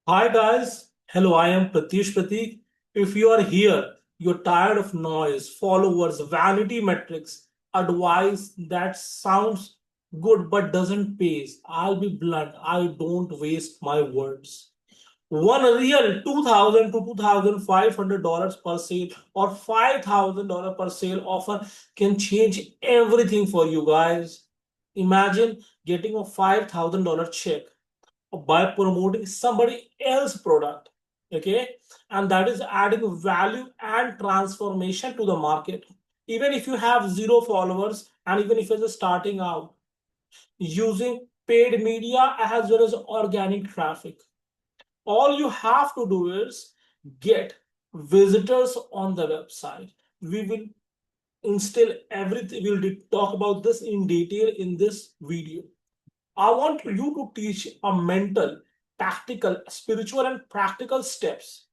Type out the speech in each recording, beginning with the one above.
Hi guys, hello, I am Prateek. If you are here, you're tired of noise, followers, vanity metrics, advice that sounds good but doesn't pay. I'll be blunt, I don't waste my words. One real 2000 to $2,500 per sale or $5,000 per sale offer can change everything for you guys. Imagine getting a $5,000 check by promoting somebody else's product, okay, and that is adding value and transformation to the market. Even if you have zero followers and even if you're just starting out, using paid media as well as organic traffic, all you have to do is get visitors on the website. We will instill everything, we'll talk about this in detail in this video. I want you to teach a mental, tactical, spiritual, and practical steps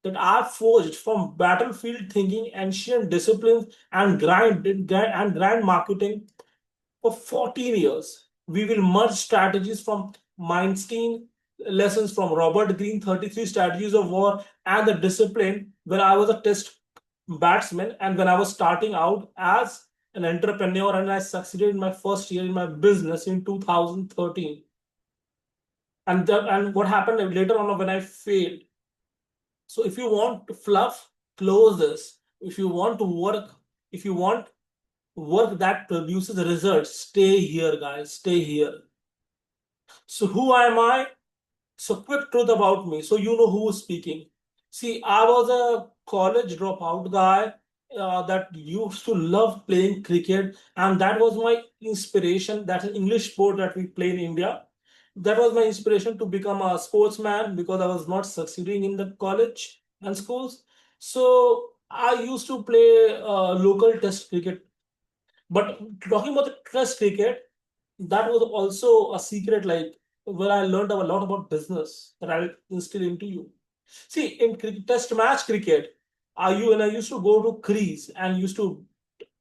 that are forged from battlefield thinking, ancient disciplines, and grand marketing for 14 years. We will merge strategies from Manstein, lessons from Robert Greene, 33 strategies of war, and the discipline when I was a test batsman and when I was starting out as an entrepreneur and I succeeded in my first year in my business in 2013. And what happened later on when I failed. So if you want to fluff, close this. If you want to work, if you want work that produces results, stay here, guys. Stay here. So who am I? So quick truth about me. So you know who is speaking. See, I was a college dropout guy that used to love playing cricket, and that was my inspiration. That's an English sport that we play in India. That was my inspiration to become a sportsman because I was not succeeding in the college and schools. So I used to play local test cricket. But talking about the test cricket, that was also a secret, like where I learned a lot about business that I'll instill into you. See, in test match cricket, when I used to go to crease and used to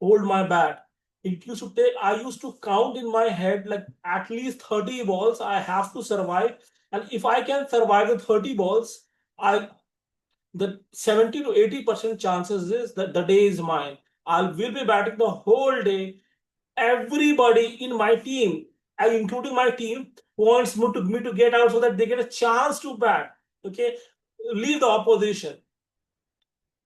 hold my bat, it used to take, I used to count in my head like at least 30 balls I have to survive. And if I can survive the 30 balls, I the 70 to 80% chances is that the day is mine. I will be batting the whole day. Everybody in my team, including my team, wants me to get out so that they get a chance to bat. Okay, leave the opposition.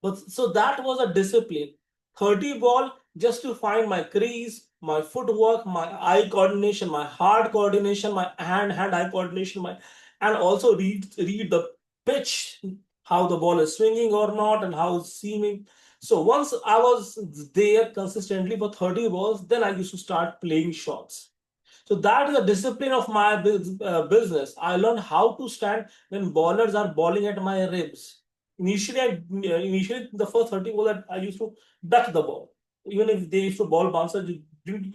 But so that was a discipline. 30 ball just to find my crease, my footwork, my eye coordination, my heart coordination, my hand-eye coordination, my and also read the pitch, how the ball is swinging or not, and how it's seeming. So once I was there consistently for 30 balls, then I used to start playing shots. So that is the discipline of my business. I learned how to stand when ballers are balling at my ribs. Initially, the first 30 ball that I used to duck the ball. Even if they used to ball bouncer,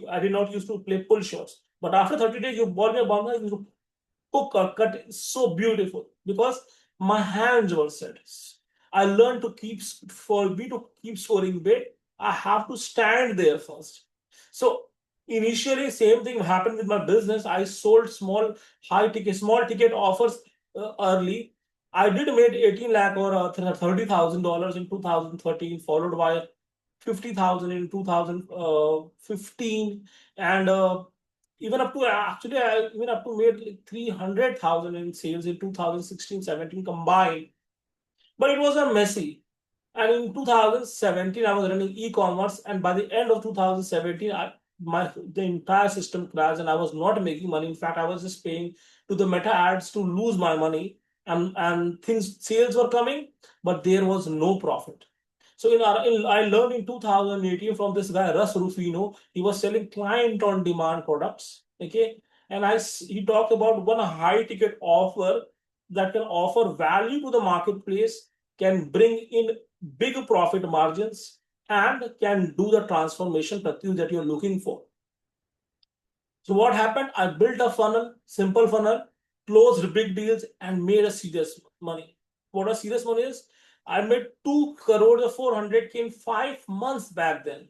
I did not used to play pull shots. But after 30 days, you ball me a bouncer, you used to hook or cut. It's so beautiful because my hands were set. I learned to for me to keep scoring big, I have to stand there first. So initially, same thing happened with my business. I sold small ticket offers early. I did made 18 lakh or $30,000 in 2013, followed by 50,000 in 2015, and even up to actually I even up to made like 300,000 in sales in 2016-17 combined. But it was a messy. And in 2017, I was running e-commerce, and by the end of 2017, the entire system crashed, and I was not making money. In fact, I was just paying to the meta ads to lose my money, and things sales were coming, but there was no profit. So I learned in 2018 from this guy Russ Rufino. He was selling client on demand products. Okay, and he talked about one high ticket offer that can offer value to the marketplace, can bring in big profit margins, and can do the transformation Pratyush, that you're looking for. So what happened? I built a funnel, simple funnel, closed big deals, and made a serious money. What a serious money is? I made 2 crore or 400K in 5 months back then.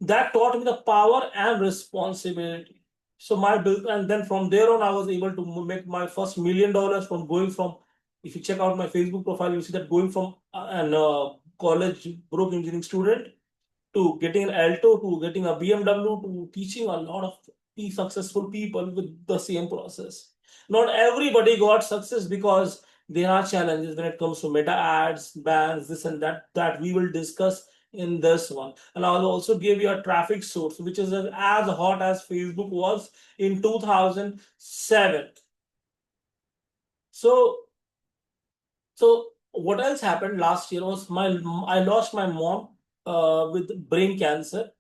That taught me the power and responsibility. So my bill, and then from there on, I was able to make my first $1 million from going from If you check out my Facebook profile, you see that going from an college broke engineering student to getting an Alto to getting a BMW to teaching a lot of successful people with the same process. Not everybody got success because there are challenges when it comes to meta ads, bans, this and that we will discuss in this one. And I'll also give you a traffic source, which is as hot as Facebook was in 2007. So, what else happened last year was I lost my mom with brain cancer.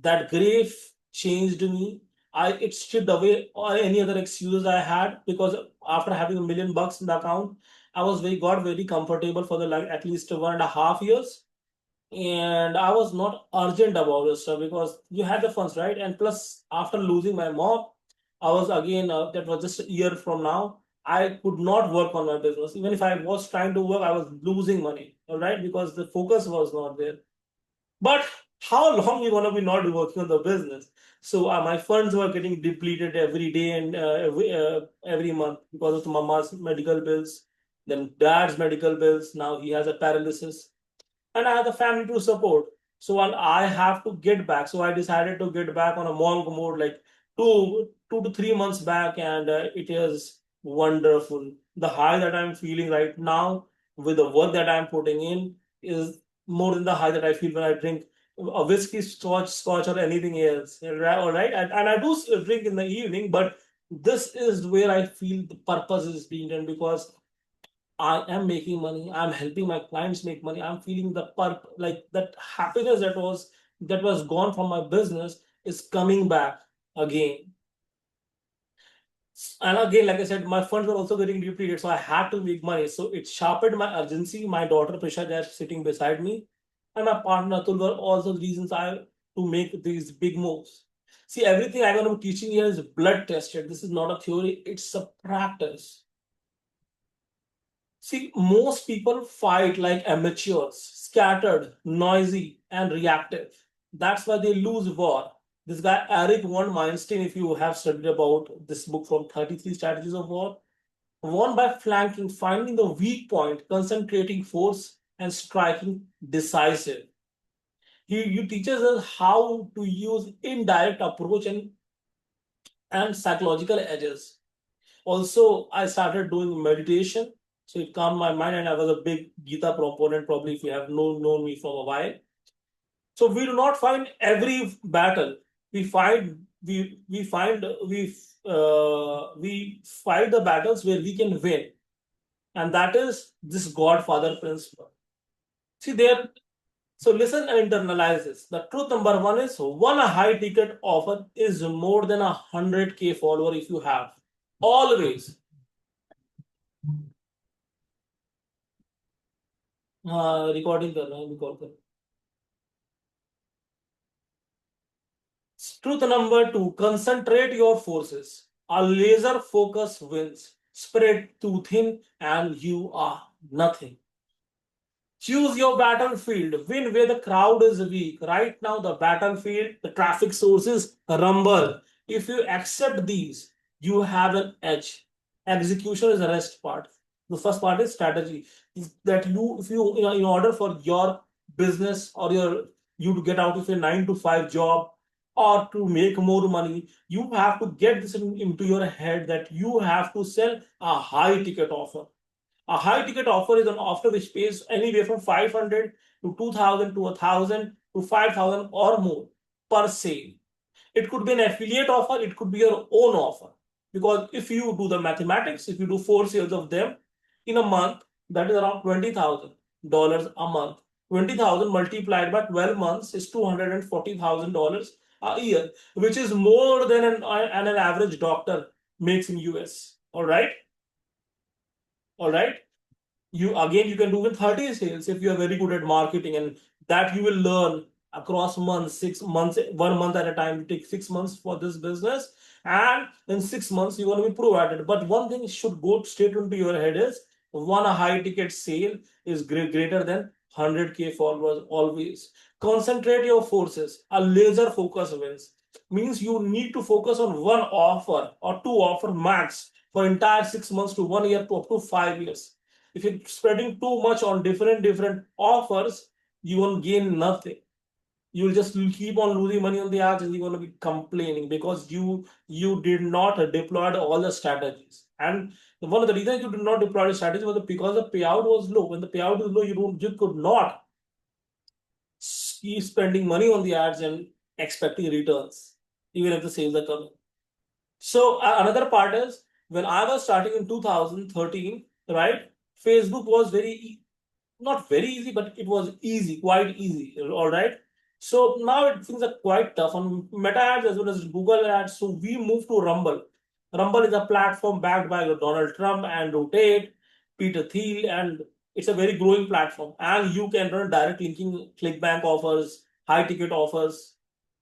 That grief changed me. It stripped away any other excuses I had, because after having $1 million in the account, I was got very comfortable for the like at least 1.5 years, and I was not urgent about this stuff because you had the funds, right? And plus, after losing my mom, I was again that was just a year from now. I could not work on my business. Even if I was trying to work, I was losing money, all right, because the focus was not there. But how long you gonna be not working on the business? So my funds were getting depleted every day and every month because of mama's medical bills, then dad's medical bills. Now he has a paralysis, and I have the family to support. So I have to get back. So I decided to get back on a monk mode, like 2 to 3 months back, and it is wonderful. The high that I'm feeling right now with the work that I'm putting in is more than the high that I feel when I drink a whiskey, scotch, or anything else. All right, and I do drink in the evening, but this is where I feel the purpose is being done, because I am making money. I'm helping my clients make money. I'm feeling the like that happiness that was gone from my business is coming back again. And again, like I said, my funds were also getting depleted, so I had to make money. So it sharpened my urgency. My daughter Prisha, that's sitting beside me, and my partner Atul were also the reasons I to make these big moves. See, everything I'm going to be teaching here is blood tested. This is not a theory; it's a practice. See, most people fight like amateurs, scattered, noisy, and reactive. That's why they lose war. This guy, Eric von Manstein, if you have studied about this book from 33 Strategies of War, won by flanking, finding the weak point, concentrating force, and striking decisive. He teaches us how to use indirect approach and psychological edges. Also, I started doing meditation. So it calmed my mind, and I was a big Gita proponent, probably if you have known me for a while. So we do not find every battle. We find we fight the battles where we can win. And that is this Godfather principle. See there, so listen and internalize this. The truth number one is one high ticket offer is more than 100K follower if you have. Always. Recording कर रहा है record कर Truth number two, concentrate your forces. A laser focus wins. Spread too thin and you are nothing. Choose your battlefield. Win where the crowd is weak. Right now, the battlefield, the traffic sources rumble. If you accept these, you have an edge. Execution is the rest part. The first part is strategy. Is that if you, in order for your business or you to get out of a 9 to 5 job or to make more money, you have to get this into your head that you have to sell a high ticket offer. A high ticket offer is an offer which pays anywhere from 500 to 2000 to 1000 to 5000 or more per sale. It could be an affiliate offer, it could be your own offer. Because if you do the mathematics, if you do 4 sales of them in a month, that is around $20,000 a month. 20,000 multiplied by 12 months is $240,000 a year, which is more than an average doctor makes in US. All right. All right. You can do with 30 sales if you are very good at marketing, and that you will learn across months, 6 months, 1 month at a time. You take 6 months for this business, and in 6 months you're going to be pro at it. But one thing should go straight into your head is one high ticket sale is greater than 100K followers always. Concentrate your forces. A laser focus wins. Means you need to focus on one offer or two offer max for entire 6 months to 1 year to up to 5 years. If you're spreading too much on different offers, you won't gain nothing. You'll just keep on losing money on the ads, and you're going to be complaining because you did not deploy all the strategies. And one of the reasons you did not deploy the strategy was because the payout was low. When the payout is low, you could not keep spending money on the ads and expecting returns, even if the sales are coming. So another part is, when I was starting in 2013, right? Facebook was not very easy, but it was easy, quite easy. All right. So now things are quite tough on Meta ads as well as Google ads. So we moved to Rumble. Rumble is a platform backed by Donald Trump and Rotate, Peter Thiel, and it's a very growing platform. And you can run direct linking, clickbank offers, high ticket offers,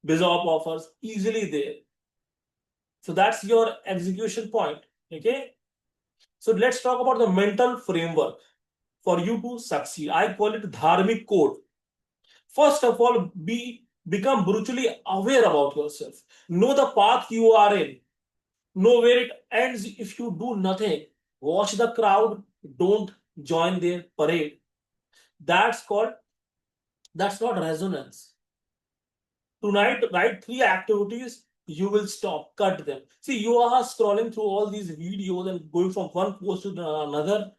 BizOp offers easily there. So that's your execution point. Okay. So let's talk about the mental framework for you to succeed. I call it dharmic code. First of all, become brutally aware about yourself. Know the path you are in. Know where it ends if you do nothing. Watch the crowd. Don't join their parade. That's called, that's not resonance. Tonight, write 3 activities you will stop, cut them. See, you are scrolling through all these videos and going from one post to another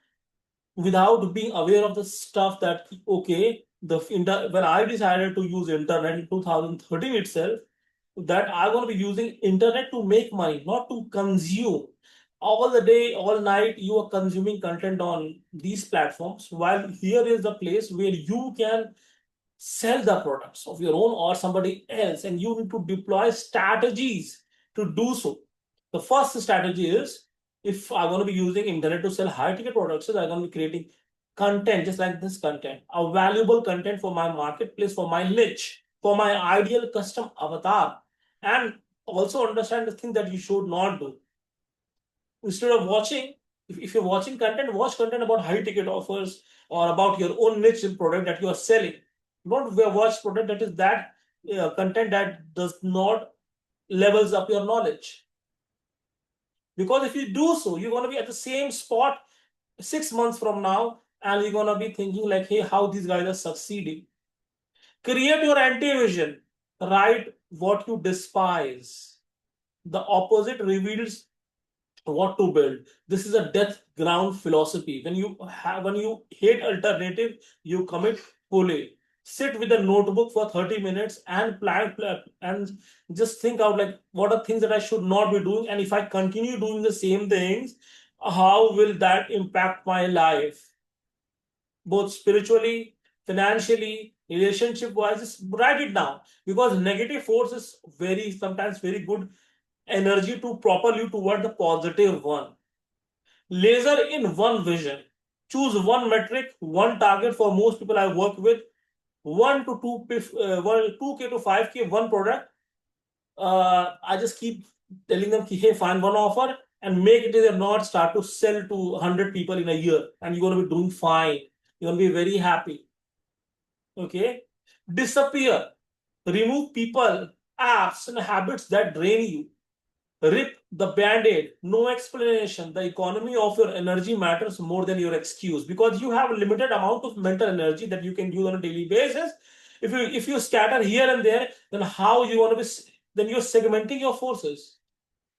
without being aware of the stuff that, okay, when I decided to use internet in 2013 itself, that I'm going to be using internet to make money, not to consume. All the day, all night, you are consuming content on these platforms, while here is the place where you can sell the products of your own or somebody else, and you need to deploy strategies to do so. The first strategy is, if I'm going to be using internet to sell high ticket products, so I'm going to be creating content just like this content, a valuable content for my marketplace, for my niche, for my ideal custom avatar. And also understand the thing that you should not do. Instead of watching, if you're watching content, watch content about high ticket offers or about your own niche product that you are selling. Don't watch product that is that content that does not levels up your knowledge. Because if you do so, you're going to be at the same spot 6 months from now, and you're going to be thinking like, hey, how these guys are succeeding. Create your anti-vision. Write what you despise. The opposite reveals what to build. This is a death ground philosophy. When you hate alternative, you commit fully. Sit with a notebook for 30 minutes and plan and just think out like, what are things that I should not be doing, and if I continue doing the same things, how will that impact my life, both spiritually, financially, relationship wise. Just write it down, because negative force is sometimes very good energy to propel you toward the positive one. Laser in one vision. Choose one metric, one target. For most people I work with, 2K to 5K, one product. I just keep telling them, hey, find one offer and make it their North Star to sell to 100 people in a year, and you're going to be doing fine. You're going to be very happy. Okay. Disappear. Remove people, apps, and habits that drain you. Rip the band-aid. No explanation. The economy of your energy matters more than your excuse, because you have a limited amount of mental energy that you can use on a daily basis. If you scatter here and there, then how you want to be? Then you're segmenting your forces.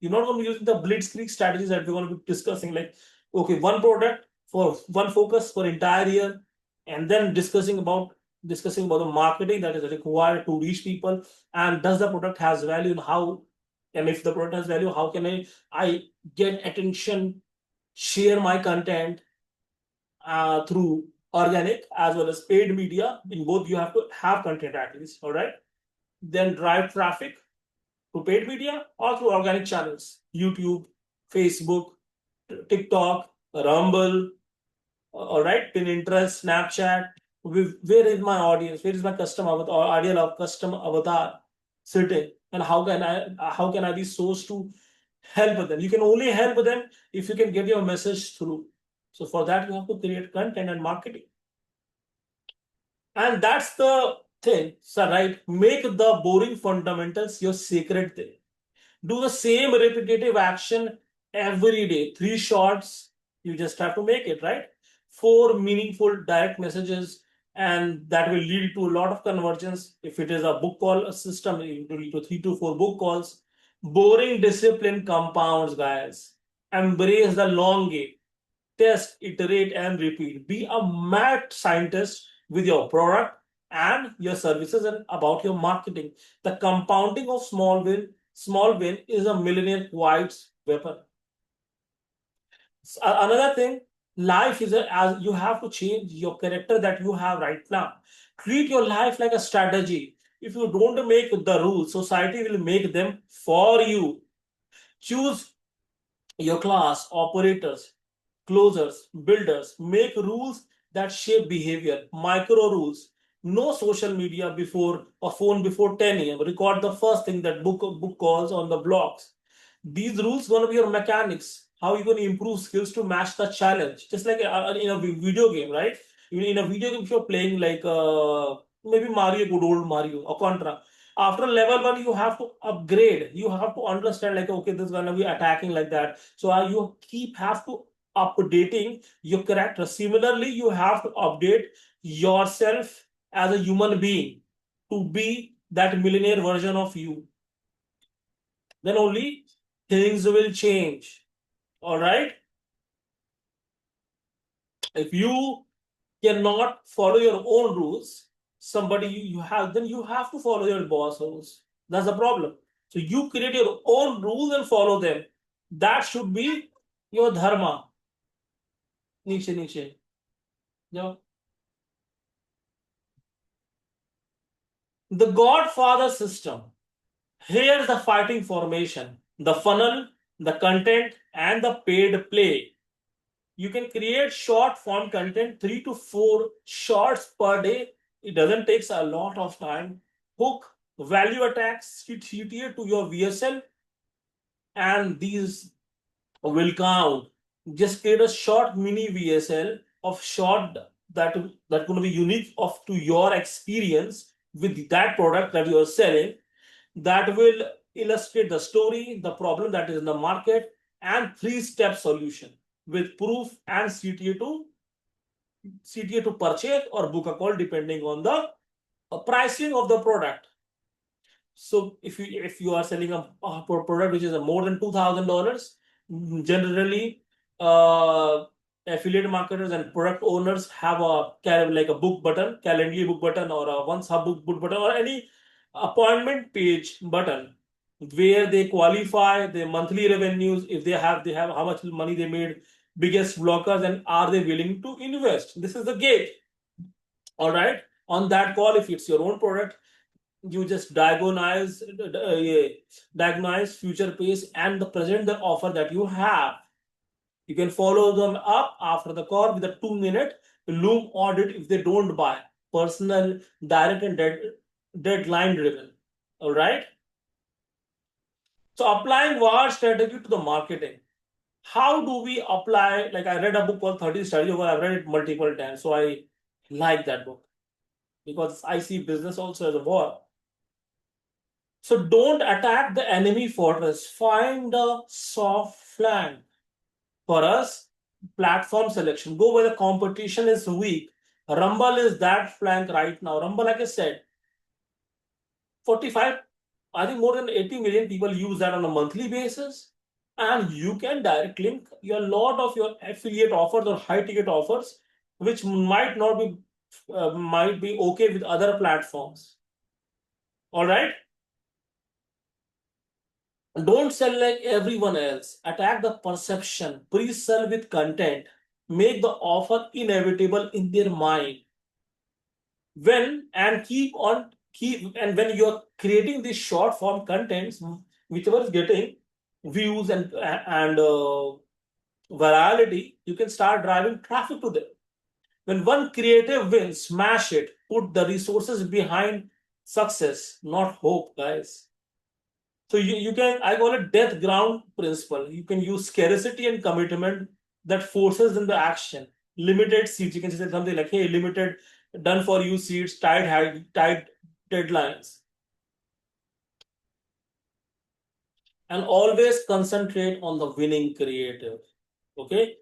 You're not going to be using the blitzkrieg strategies that we're going to be discussing. Like, okay, one product for one focus for entire year, and then discussing about the marketing that is required to reach people, and does the product has value, and how, and if the product has value, how can I get attention, share my content through organic as well as paid media. In both, you have to have content at least. All right. Then drive traffic to paid media or through organic channels, YouTube, Facebook, TikTok, Rumble, all right, Pinterest, Snapchat. Where is my audience? Where is my customer avatar, or ideal of customer avatar sitting? And how can I be sourced to help them? You can only help them if you can get your message through. So for that, you have to create content and marketing. And that's the thing. So, right, make the boring fundamentals your sacred thing. Do the same repetitive action every day. 3 shots, you just have to make it, right? 4 meaningful direct messages, and that will lead to a lot of conversions. If it is a book call system, it will lead to 3 to 4 book calls. Boring discipline compounds, guys. Embrace the long game. Test, iterate, and repeat. Be a mad scientist with your product and your services and about your marketing. The compounding of small win is a millionaire quite weapon. Another thing, life is as you have to change your character that you have right now. Treat your life like a strategy. If you don't make the rules, society will make them for you. Choose your class, operators, closers, builders. Make rules that shape behavior, micro rules. No social media before or phone before 10 a.m. Record the first thing that book calls on the blocks. These rules gonna be your mechanics. How you gonna improve skills to match the challenge? Just like in a video game, right? In a video game, if you're playing like maybe Mario, good old Mario or Contra. After level 1, you have to upgrade. You have to understand like okay, this is gonna be attacking like that. So you keep have to updating your character. Similarly, you have to update yourself as a human being to be that millionaire version of you. Then only things will change. All right. If you cannot follow your own rules, somebody you have, then you have to follow your boss rules. That's the problem. So you create your own rules and follow them. That should be your dharma. Niche. Yeah. The Godfather system. Here's the fighting formation, the funnel, the content, and the paid play. You can create short form content, 3 to 4 shorts per day. It doesn't take a lot of time. Hook, value attacks, CTA to your VSL, and these will count. Just create a short mini VSL of short that going to be unique of to your experience with that product that you are selling, that will illustrate the story, the problem that is in the market, and 3-step solution with proof and CTA to purchase or book a call depending on the pricing of the product. So if you are selling a product which is a more than $2,000, generally affiliate marketers and product owners have like a book button, Calendly book button, or a once hub book button, or any appointment page button where they qualify their monthly revenues. If they have how much money they made, biggest blockers, and are they willing to invest. This is the gate. All right. On that call, if it's your own product, you just diagnose future pace and the present the offer that you have. You can follow them up after the call with a 2-minute loom audit if they don't buy. Personal, direct, and deadline driven. All right. So applying VAR strategy to the marketing. How do we apply? Like I read a book called 30 Strategy. I've read it multiple times, so I like that book because I see business also as a war. So don't attack the enemy fortress. Find a soft flank. For us, platform selection. Go where the competition is weak. Rumble is that flank right now. Rumble, like I said, 45, I think more than 80 million people use that on a monthly basis. And you can direct link a lot of your affiliate offers or high ticket offers, which might be okay with other platforms. All right. Don't sell like everyone else. Attack the perception. Pre-sell with content. Make the offer inevitable in their mind. When and keep and when you're creating these short form contents, whichever is getting views and virality, you can start driving traffic to them. When one creative wins, smash it. Put the resources behind success, not hope, guys. So you can, I call it death ground principle. You can use scarcity and commitment that forces in the action. Limited seats. You can say something like, hey, limited, done for you seats, tight deadlines. And always concentrate on the winning creative. Okay.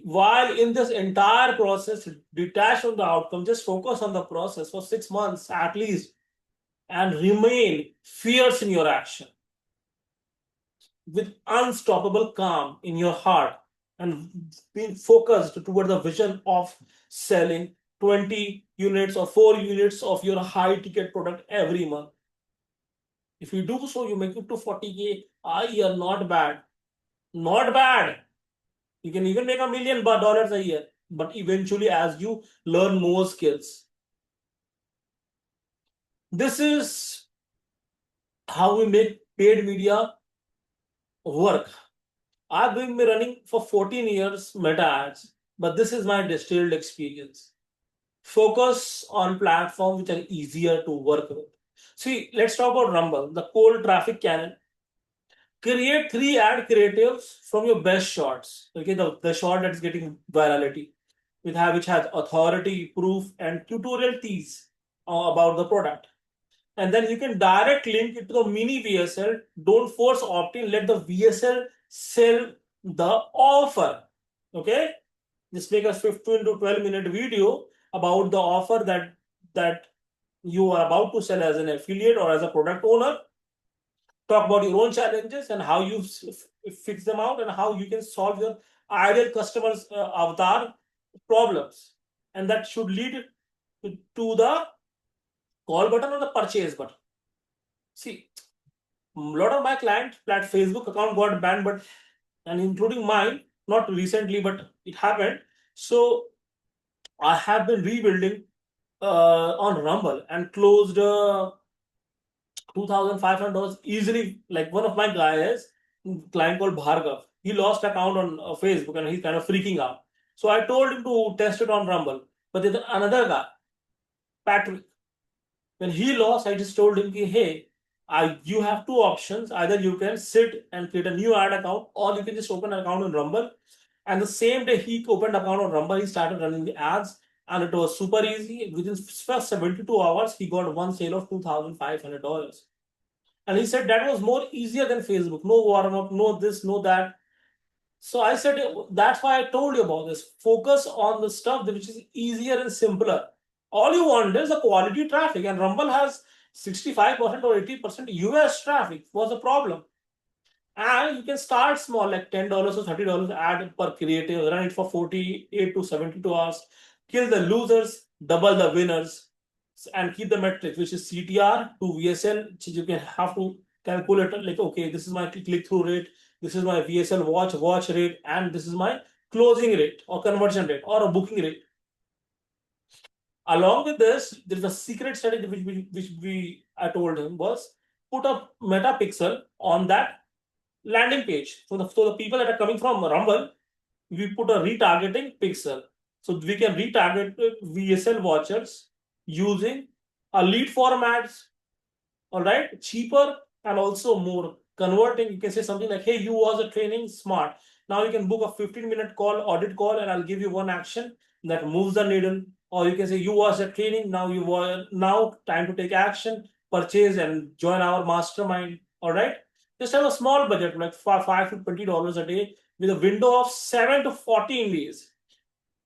while in this entire process, detach from the outcome, just focus on the process for 6 months at least and remain fierce in your action with unstoppable calm in your heart and being focused toward the vision of selling 20 units or 4 units of your high ticket product every month. If you do so, you make it to 40K a year, not bad. Not bad. You can even make $1 million a year, but eventually, as you learn more skills, this is how we make paid media work. I've been running for 14 years meta ads, but this is my distilled experience. Focus on platforms which are easier to work with. See, let's talk about Rumble, the cold traffic cannon. Create 3 ad creatives from your best shots. Okay, the shot that's getting virality, which has authority, proof, and tutorial tease about the product. And then you can direct link it to the mini VSL. Don't force opt-in. Let the VSL sell the offer. Okay, just make a 15 to 12-minute video about the offer that you are about to sell as an affiliate or as a product owner. Talk about your own challenges and how you fix them out and how you can solve your ideal customers avatar problems, and that should lead to the call button or the purchase button. See, a lot of my clients that Facebook account got banned, but and including mine, not recently, but it happened. So I have been rebuilding on Rumble and closed $2,500 easily. Like one of my guys, client called Bhargav, he lost account on Facebook and he's kind of freaking out. So I told him to test it on Rumble. But there's another guy, Patrick. When he lost, I just told him, hey, you have two options. Either you can sit and create a new ad account, or you can just open an account on Rumble. And the same day he opened account on Rumble, he started running the ads, and it was super easy. Within first 72 hours, he got one sale of $2,500. And he said that was more easier than Facebook. No warm up, no this, no that. So I said, that's why I told you about this. Focus on the stuff which is easier and simpler. All you want is a quality traffic, and Rumble has 65% or 80% US traffic. Was the problem? And you can start small, like $10 or $30 ad per creative, run it for 48 to 72 hours, kill the losers, double the winners, and keep the metrics, which is CTR to VSL, which you can have to calculate like, okay, this is my click-through rate, this is my VSL watch rate, and this is my closing rate or conversion rate or a booking rate. Along with this, there is a secret strategy which I told him was put a meta pixel on that landing page. So the people that are coming from Rumble, we put a retargeting pixel. So we can retarget VSL watchers using a lead formats, all right, cheaper and also more converting. You can say something like, hey, you was a training smart. Now you can book a 15-minute call, audit call, and I'll give you one action that moves the needle. Or you can say, you was a training, now time to take action, purchase and join our mastermind. All right. Just have a small budget, like $5 to $20 a day, with a window of 7 to 14 days,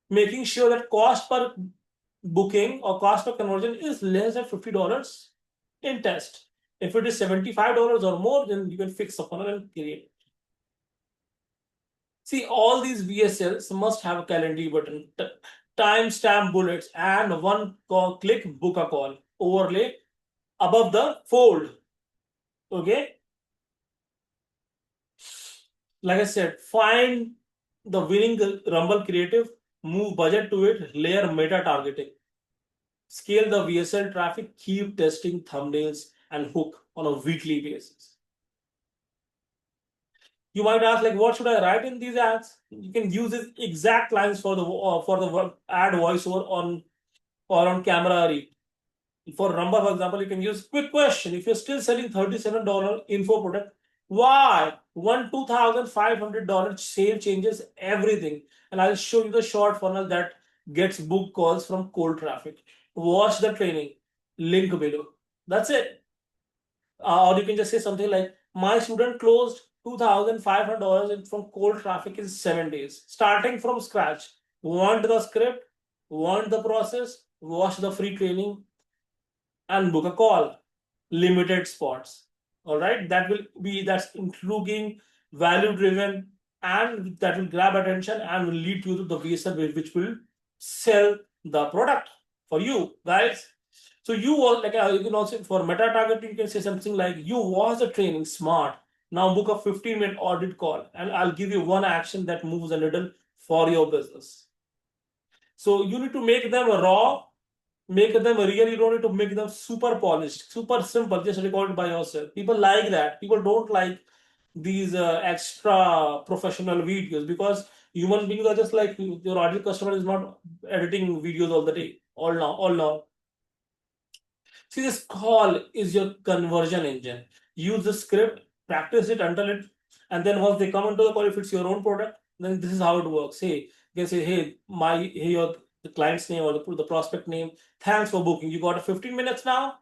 making sure that cost per booking or cost per conversion is less than $50 in test. If it is $75 or more, then you can fix the funnel and create. See, all these VSLs must have a Calendly button, timestamp bullets, and one click book a call overlay above the fold. Okay. Like I said, find the winning Rumble creative, move budget to it, layer meta targeting, scale the VSL traffic, keep testing thumbnails and hook on a weekly basis. You might ask, like, what should I write in these ads? You can use these exact lines for the ad voiceover on camera read. For Rumble, for example, you can use quick question. If you're still selling $37 info product, why? One $2,500 sale changes everything. And I'll show you the short funnel that gets book calls from cold traffic. Watch the training. Link below. That's it. Or you can just say something like, my student closed $2,500 from cold traffic in 7 days, starting from scratch. Want the script, want the process, watch the free training, and book a call. Limited spots. All right, that's intriguing, value driven, and that will grab attention and will lead you to the VSL, which will sell the product for you guys. So you was like you can also for meta targeting, you can say something like, you watch the training smart. Now book a 15-minute audit call, and I'll give you one action that moves a little for your business. So you need to make them raw, make them real. You don't need to make them super polished, super simple, just record by yourself. People like that. People don't like these extra professional videos, because human beings are just like you. Your ideal customer is not editing videos all the day, all long. See, this call is your conversion engine. Use the script, practice it until it, and then once they come into the call, if it's your own product, then this is how it works. Hey, you can say, hey, your the client's name or the prospect name. Thanks for booking. You got a 15 minutes now,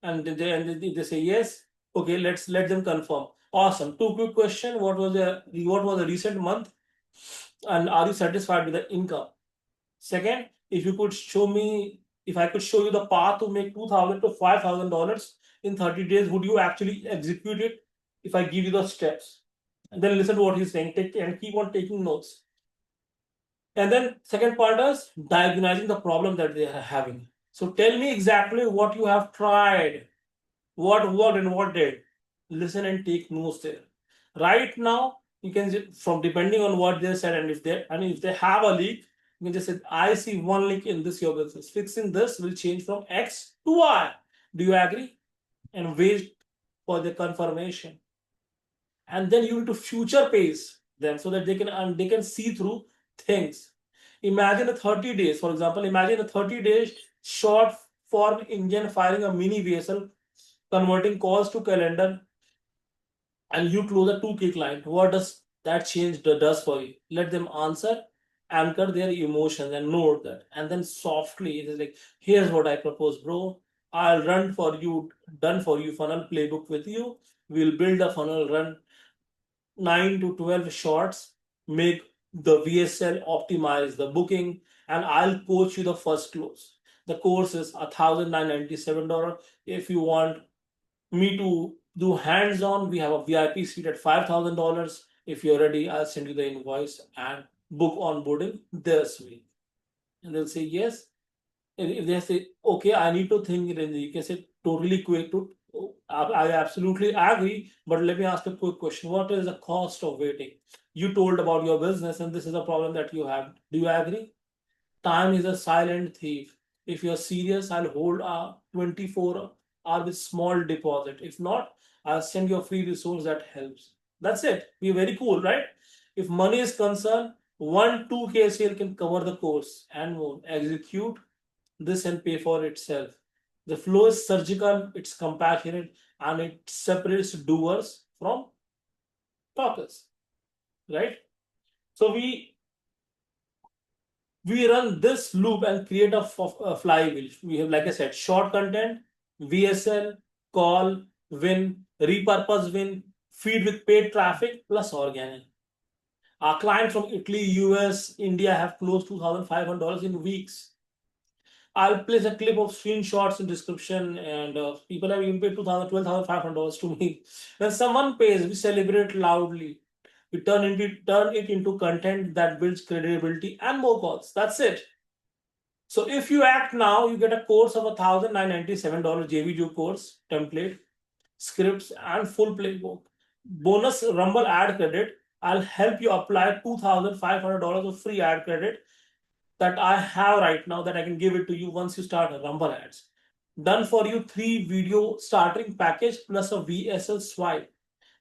and they say yes. Okay, let them confirm. Awesome. Two quick question. What was the recent month, and are you satisfied with the income? Second, if I could show you the path to make $2,000 to $5,000 in 30 days, would you actually execute it if I give you the steps? And then listen to what he's saying, and keep on taking notes. And then second part is diagnosing the problem that they are having. So tell me exactly what you have tried, what worked and what did. Listen and take notes there. Right now, you can from depending on what they said, and if they have a leak, you can just say, I see one leak in this your business. Fixing this will change from X to Y. Do you agree? And wait for the confirmation. And then you need to future pace them so that they can see through things. Imagine a 30 days, for example, imagine a 30 days short form engine firing a mini-VSL, converting calls to calendar, and you close a 2K client. What does that change does for you? Let them answer, anchor their emotions and note that. And then softly, it is like, here's what I propose, bro. I'll run for you, done for you funnel playbook with you. We'll build a funnel, run 9 to 12 shots, make the VSL, optimize the booking, and I'll coach you the first close. The course is $1,997. If you want me to do hands-on, we have a VIP seat at $5,000. If you're ready, I'll send you the invoice and book onboarding this week. And they'll say yes. And if they say, okay, I need to think it, you can say totally quick to, I absolutely agree, but let me ask a quick question. What is the cost of waiting? You told about your business, and this is a problem that you have. Do you agree? Time is a silent thief. If you're serious, I'll hold a 24-hour with small deposit. If not, I'll send you a free resource that helps. That's it. We're very cool, right? If money is concerned, 1-2K sale can cover the course and more. Execute this and pay for itself. The flow is surgical, it's compassionate, and it separates doers from talkers, right? So we run this loop and create a flywheel. We have, like I said, short content, VSL, call, win, repurpose win, feed with paid traffic plus organic. Our clients from Italy, US, India have closed $2,500 in weeks. I'll place a clip of screenshots in description, and people have even paid $12,500 to me. When someone pays, we celebrate loudly. We turn it into content that builds credibility and more calls. That's it. So if you act now, you get a course of $1,997 JVG course template, scripts, and full playbook. Bonus Rumble ad credit. I'll help you apply $2,500 of free ad credit that I have right now, that I can give it to you once you start Rumble ads. Done for you 3 video starting package plus a VSL swipe.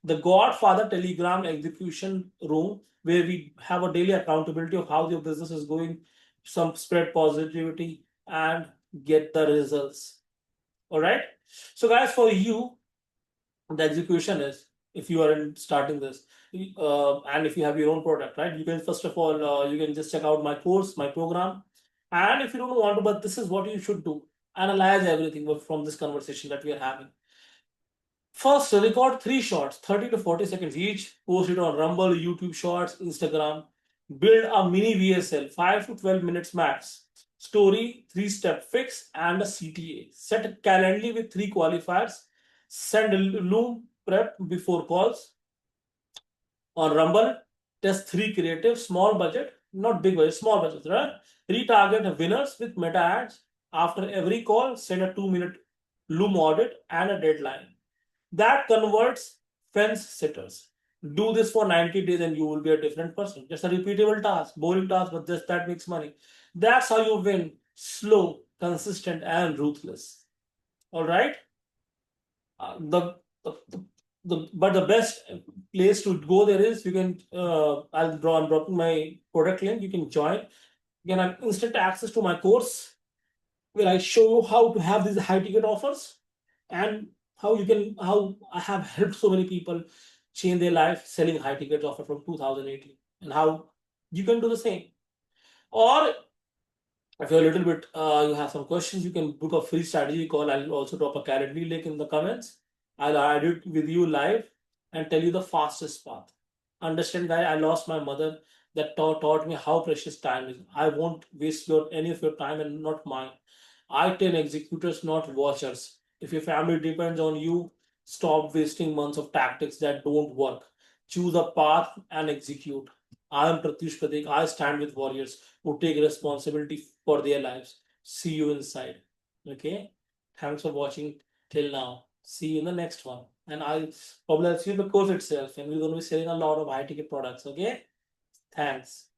The Godfather Telegram execution room, where we have a daily accountability of how your business is going, some spread positivity, and get the results. All right. So guys, for you, the execution is, if you are starting this, and if you have your own product, right, you can first of all, you can just check out my course, my program. And if you don't want to, but this is what you should do, analyze everything from this conversation that we are having. First, record 3 shots, 30 to 40 seconds each. Post it on Rumble, YouTube Shorts, Instagram. Build a mini VSL, 5 to 12 minutes max. Story, 3-step fix, and a CTA. Set a Calendly with 3 qualifiers. Send a Loom prep before calls. On Rumble, test 3 creative, small budget, not big budget, small budget, right? Retarget winners with meta ads. After every call, send a 2-minute Loom audit and a deadline. That converts fence sitters. Do this for 90 days and you will be a different person. Just a repeatable task, boring task, but just that makes money. That's how you win. Slow, consistent, and ruthless. All right. But the best place to go there is you can I'm dropping my product link. You can join. You can have instant access to my course where I show you how to have these high ticket offers and how I have helped so many people change their life selling high ticket offer from 2018 and how you can do the same. Or if you're a little bit you have some questions, you can book a free strategy call. I'll also drop a Calendly link in the comments. I'll add it with you live and tell you the fastest path. Understand, guy, I lost my mother. That taught me how precious time is. I won't waste any of your time and not mine. I tell executors, not watchers. If your family depends on you, stop wasting months of tactics that don't work. Choose a path and execute. I am Pratyush. I stand with warriors who take responsibility for their lives. See you inside. Okay? Thanks for watching till now. See you in the next one. And I'll probably see the course itself. And we're going to be selling a lot of high ticket products. Okay? Thanks.